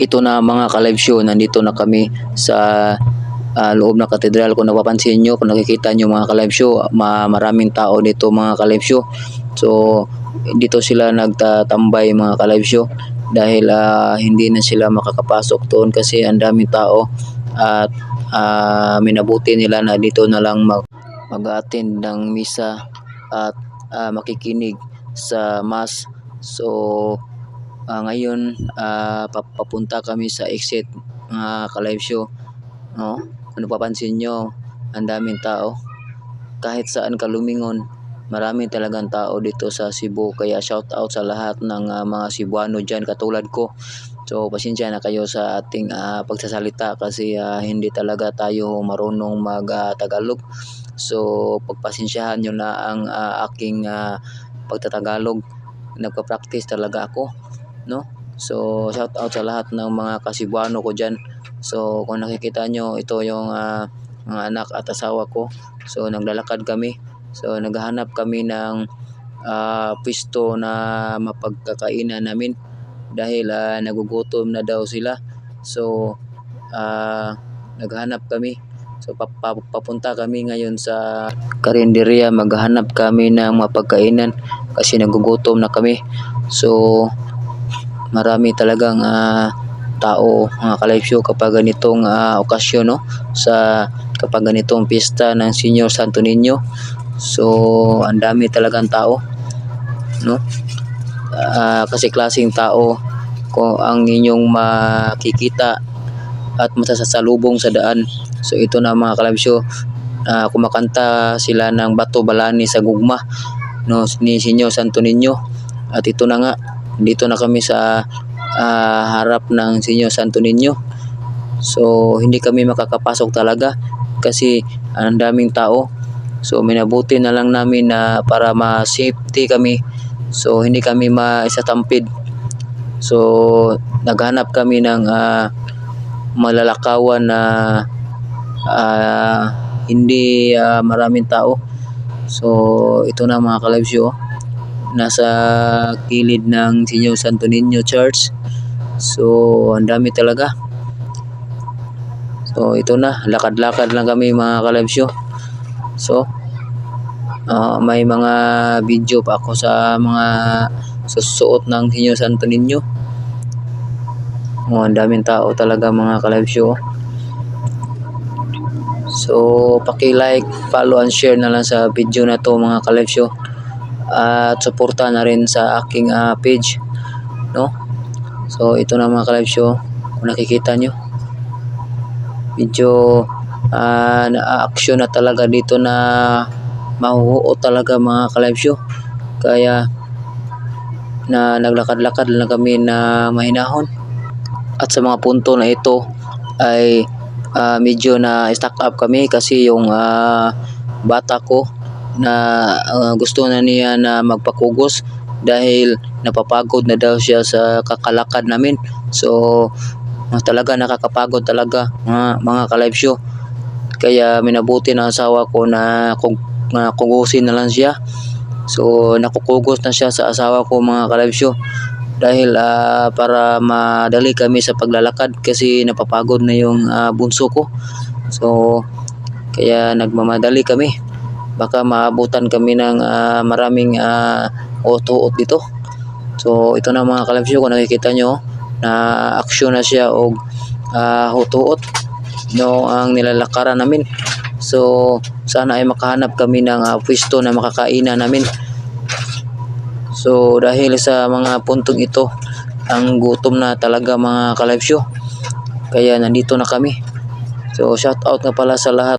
ito na mga ka-live show, nandito na kami sa loob ng katedral. Kung napapansin nyo, kung nakikita nyo mga ka-live show, maraming tao dito mga ka-live show. So dito sila nagtatambay mga ka-live show dahil hindi na sila makakapasok doon kasi ang daming tao at minabuti nila na dito na lang mag-attend ng misa at makikinig sa mass. So ngayon papunta kami sa exit mga ka-live show, no? Kung napapansin nyo, ang daming tao. Kahit saan ka lumingon, maraming talagang tao dito sa Cebu. Kaya shout out sa lahat ng mga Cebuano dyan katulad ko. So pasensya na kayo sa ating pagsasalita kasi hindi talaga tayo marunong mag-Tagalog. So pagpasensyahan nyo na ang aking pagtatagalog. Nagpa-practice talaga ako, no? So shout out sa lahat ng mga Kasibuano ko dyan. So kung nakikita nyo, ito yung mga anak at asawa ko. So naglalakad kami. So naghahanap kami ng pwesto na mapagkakainan namin dahil nagugutom na daw sila. So naghanap kami. So papunta kami ngayon sa karinderya, maghahanap kami ng mapagkainan kasi nagugutom na kami. So marami talagang tao mga ka-live show kapag ganitong okasyon, no? Kapag ganitong pista ng Senior Santo Niño. So ang dami talagang tao, no? Kasi klaseng tao kung ang inyong makikita at masasalubong sa daan. So ito na mga ka-live show, kumakanta sila ng Bato Balani sa gugma, no, ni Senior Santo Niño. At ito na nga, dito na kami sa harap ng Senior Santo Niño. So hindi kami makakapasok talaga kasi ang daming tao. So minabuti na lang namin na para ma-safety kami. So hindi kami maisatampid. So naghanap kami ng malalakawan na hindi maraming tao. So ito na mga ka-live show, nasa kilid ng Senior Santo Niño Church. So ang dami talaga. So ito na, lakad-lakad lang kami mga ka-live show. So may mga video pa ako sa mga susuot ng Senior Santo Niño. Ang daming tao talaga mga ka-live show. So paki-like, follow and share na lang sa video na to mga ka-live show. At suporta na rin sa aking page, no? So ito na mga ka-live show, kung nakikita nyo, medyo na-action na talaga dito na mahuhuot talaga mga ka-live show. Kaya na naglakad-lakad lang kami na mahinahon. At sa mga punto na ito ay medyo na stack up kami kasi yung bata ko na gusto na niya na magpakugos dahil napapagod na daw siya sa kakalakad namin. So talaga nakakapagod talaga mga ka-live show. Kaya minabuti ng asawa ko na kugusin na lang siya. So nakukugos na siya sa asawa ko mga ka-live show dahil para madali kami sa paglalakad kasi napapagod na yung bunso ko. So kaya nagmamadali kami, baka maabutan kami ng maraming uot dito. So ito na mga ka-live show, kung nakikita nyo na aksyon na siya o hutuot no ang nilalakaran namin. So sana ay makahanap kami ng pwesto na makakainan namin. So dahil sa mga puntong ito, ang gutom na talaga mga ka-live show. Kaya nandito na kami. So shout out na pala sa lahat